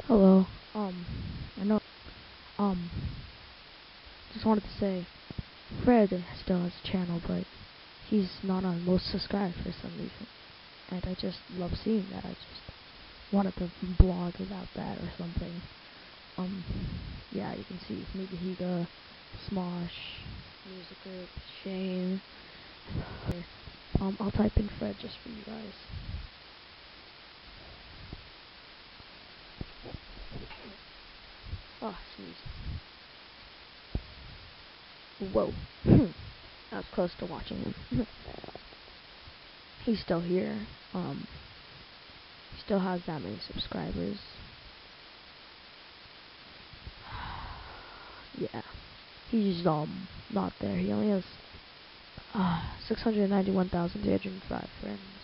Hello. I know. Um, just wanted to say, Fred still has a channel, but he's not on most subscribed for some reason, and I just love seeing that. I just wanted to blog about that or something. Yeah, you can see Migahiga, Smosh, Music Group, Shane. I'll type in Fred just for you guys. Oh, sneeze. Whoa. I was close to watching him. He's still here. He still has that many subscribers. Yeah. He's not there. He only has 691,305 friends.